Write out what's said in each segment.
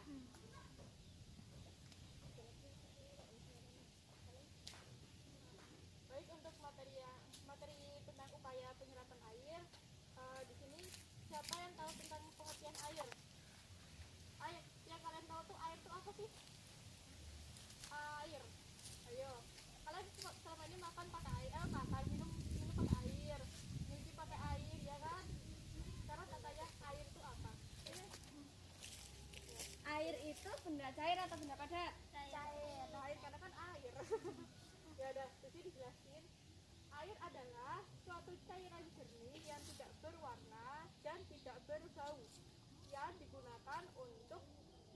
Baik, untuk materi tentang upaya penyerapan air, di sini siapa yang tahu tentang pengertian air? Air, yang kalian tahu tuh air itu apa sih? Air. Ayo. Kalian selama ini makan pakai air, minum pakai air, nyuci pakai air, ya kan? Sekarang katanya air itu apa? Air itu benda cair atau benda padat? Cair. Nah, air karena kan air. Ya udah, jadi dijelasin. Air adalah suatu cairan jernih yang tidak berwarna dan tidak berbau yang digunakan untuk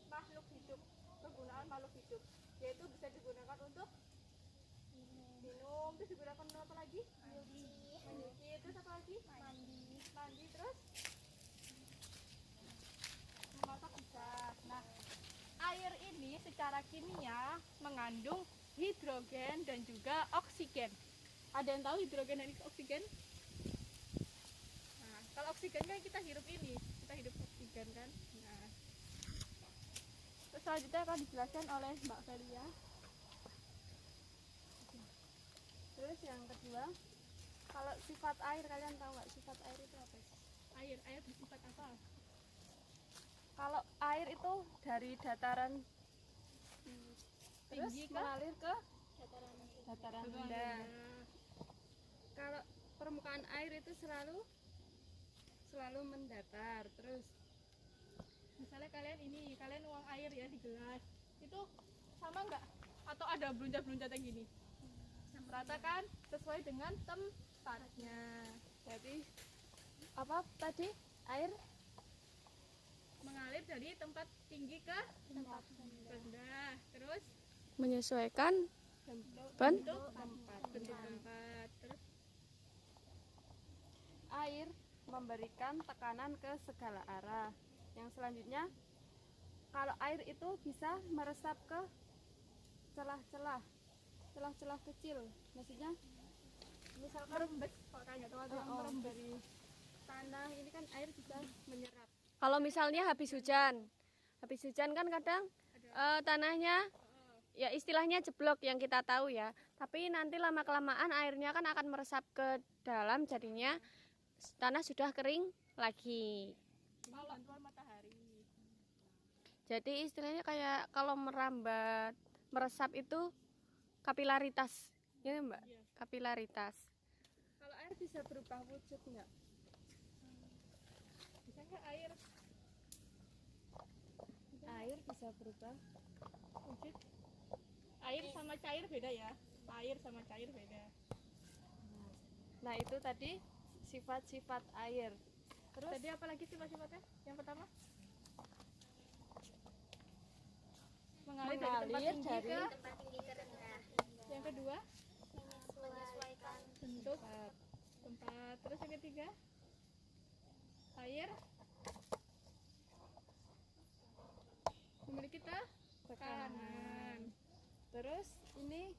makhluk hidup. Kegunaan makhluk hidup yaitu bisa digunakan untuk minum, terus digunakan untuk apa lagi? Menyuci, terus apa lagi? Mandi, terus memasak bisa. Nah, air ini secara kimia mengandung hidrogen dan juga oksigen. Ada yang tahu hidrogen dan oksigen? Nah, kalau oksigen kan kita hirup oksigen kan. Nah, terus selanjutnya akan dijelaskan oleh Mbak Felia. Terus yang kedua, kalau sifat air, kalian tahu nggak sifat air itu apa? Air bersifat apa? Kalau air itu dari dataran tinggi mengalir ke dataran rendah. Kalau permukaan air itu selalu mendatar. Terus misalnya kalian nuang air ya di gelas, itu sama nggak? Atau ada beluncat-beluncat yang gini? Rata kan, sesuai dengan tempatnya. Jadi apa tadi? Air mengalir dari tempat tinggi ke tempat rendah. Terus menyesuaikan bentuk tempat. Terus air memberikan tekanan ke segala arah. Yang selanjutnya, kalau air itu bisa meresap ke celah-celah kecil. Maksudnya misalkan merembes, merembes dari tanah, ini kan air bisa menyerap. Kalau misalnya habis hujan kan kadang tanahnya ya istilahnya jeblok yang kita tahu ya, tapi nanti lama kelamaan airnya kan akan meresap ke dalam, jadinya tanah sudah kering lagi. Bantuan matahari. Jadi istilahnya kayak kalau meresap itu kapilaritas, ya Mbak? Iya. Kapilaritas. Kalau air bisa berubah wujud nggak? Bisa nggak air bisa berubah wujud? Air sama cair beda ya. Nah, itu tadi sifat-sifat air. Terus tadi apa lagi sifat-sifatnya? Yang pertama? Mengalir dari tempat tinggi ke rendah. Yang kedua? Menyesuaikan bentuk tempat. Terus yang ketiga? Air memiliki tekanan. Terus ini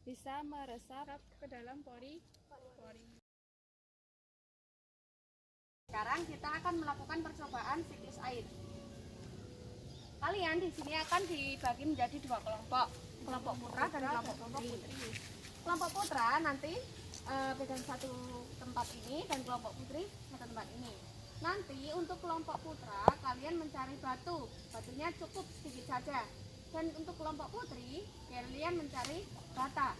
bisa meresap ke dalam pori. Sekarang kita akan melakukan percobaan siklus air. Kalian di sini akan dibagi menjadi dua kelompok putra dan kelompok putri. Kelompok putra nanti pegang satu tempat ini dan kelompok putri satu tempat ini. Nanti untuk kelompok putra kalian mencari batunya cukup sedikit saja. Dan untuk kelompok putri kalian mencari bata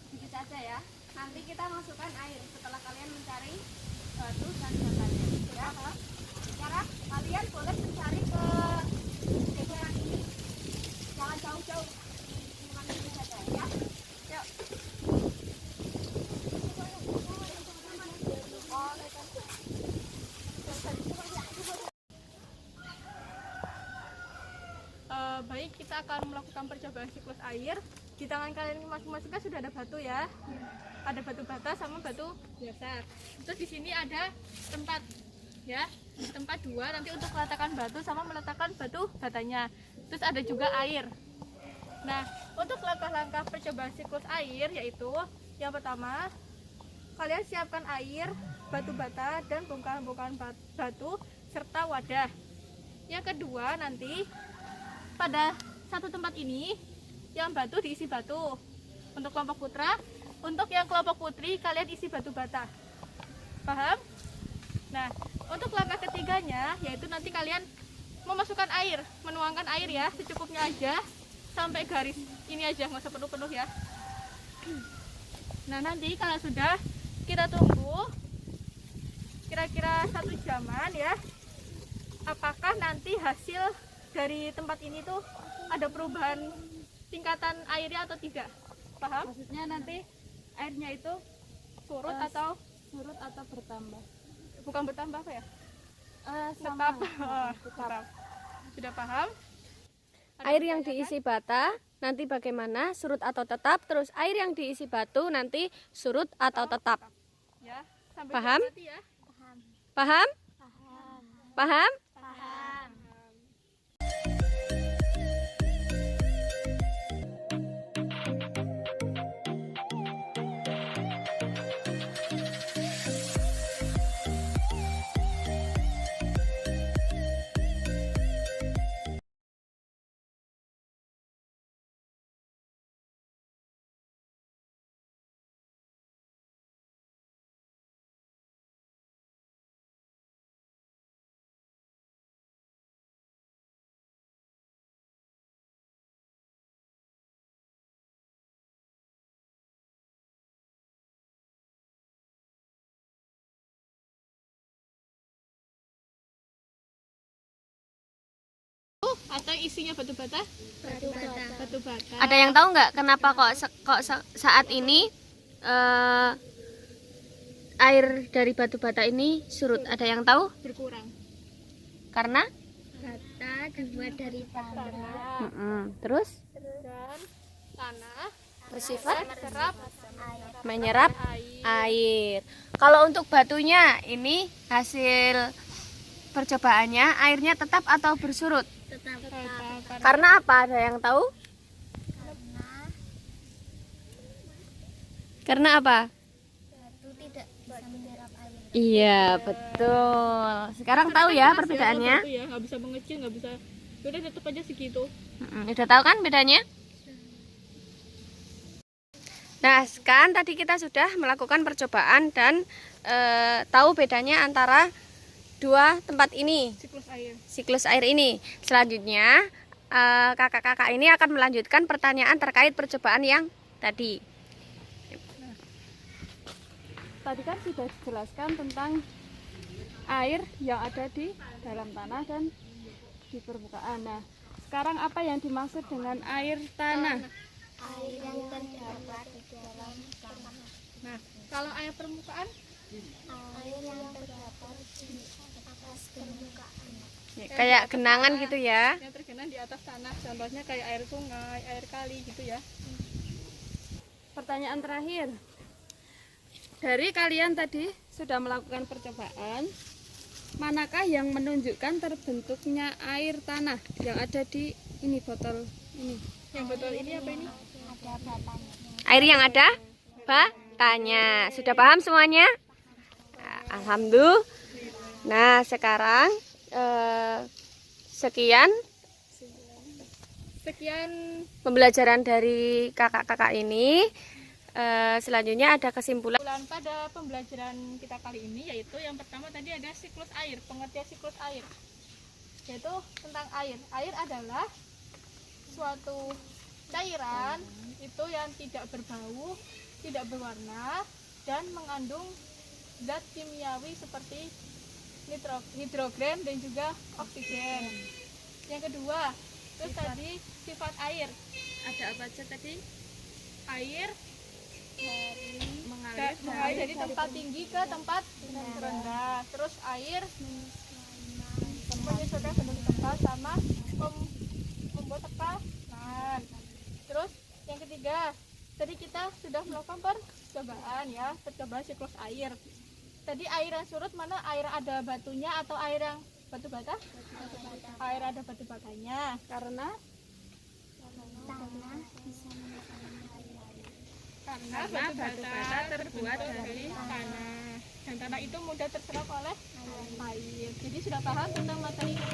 sedikit saja ya. Nanti kita masukkan air setelah kalian mencari batu dan batanya. Ya, sekarang kalian boleh mencari ke jajaran ini, jangan jauh-jauh, cuma ini saja ya. Yuk. Baik, kita akan melakukan percobaan siklus air. Di tangan kalian masing-masing kan sudah ada batu ya. Ada batu bata sama batu biasa. Terus di sini ada tempat ya, tempat dua nanti untuk meletakkan batu sama meletakkan batu batanya. Terus ada juga air. Nah, untuk langkah-langkah percobaan siklus air yaitu yang pertama, kalian siapkan air, batu bata dan bongkahan-bongkahan batu serta wadah. Yang kedua, nanti pada satu tempat ini yang batu diisi batu untuk kelompok putra. Untuk yang kelompok putri kalian isi batu bata. Paham? Nah, untuk langkah ketiganya yaitu nanti kalian memasukkan air, menuangkan air ya, secukupnya aja sampai garis ini aja, nggak usah penuh-penuh ya. Nah, nanti kalau sudah, kita tunggu kira-kira 1 jaman ya, apakah nanti hasil dari tempat ini tuh ada perubahan tingkatan airnya atau tidak. Paham? Maksudnya nanti airnya itu Surut atau surut atau bertambah? bukan bertambah apa ya? Sama. Tetap. Tetap. Sudah paham? Ada Air yang pertanyaan? diisi bata nanti bagaimana? Surut atau tetap? Terus air yang diisi batu nanti surut atau tetap? Ya, sampai Paham? nanti ya. Paham? Paham? Atau isinya batu bata? Batu bata. Ada yang tahu nggak kenapa saat ini air dari batu bata ini surut? Ada yang tahu? Berkurang. Karena? Bata dibuat dari tanah Terus Dan tanah bersifat serap menyerap air. air. Kalau untuk batunya ini hasil percobaannya airnya tetap atau bersurut? tetap Karena apa? Ada yang tahu? Karena apa? batu tidak bisa menyerap air. Iya, betul. Sekarang tahu ya perbedaannya? Batu ya, nggak bisa mengecil, nggak bisa. Udah tetap aja segitu. Udah tahu kan bedanya? Nah, kan tadi kita sudah melakukan percobaan dan tahu bedanya antara dua tempat ini, siklus air ini. Selanjutnya kakak-kakak ini akan melanjutkan pertanyaan terkait percobaan yang tadi. Tadi kan sudah dijelaskan tentang air yang ada di dalam tanah dan di permukaan. Nah, sekarang apa yang dimaksud dengan air tanah? Air yang terdapat di dalam tanah. Nah, kalau air permukaan Air yang terdapat di atas permukaan. Kayak genangan gitu ya. yang tergenang di atas tanah, contohnya kayak air sungai, air kali gitu ya. Pertanyaan terakhir. Dari kalian tadi sudah melakukan percobaan, manakah yang menunjukkan terbentuknya air tanah yang ada di ini botol ini? Yang botol ini apa ini? Ada batanya. Air yang ada batanya. Sudah paham semuanya? Alhamdulillah. Nah, sekarang sekian pembelajaran dari kakak-kakak ini. Selanjutnya ada kesimpulan. Pada pembelajaran kita kali ini yaitu yang pertama tadi ada siklus air, pengertian siklus air, yaitu tentang air. Air adalah suatu cairan itu yang tidak berbau, tidak berwarna, dan mengandung zat kimiawi seperti hidrogen dan juga oksigen. Yang kedua, terus tadi sifat air. Ada apa aja tadi? Air Mengalir mengalir dari tempat tinggi ke tempat rendah. Terus air menyesuaikan bentuk tempat sama membuat tekanan. Terus yang ketiga, tadi kita sudah melakukan percobaan ya, percobaan siklus air. Tadi air yang surut mana? Air ada batunya atau air yang batu bata? Air ada batu batanya. Karena Tanah bisa menahan air. Karena batu bata terbuat dari tanah, dan tanah itu mudah terserap oleh air. Jadi sudah paham tentang materi kita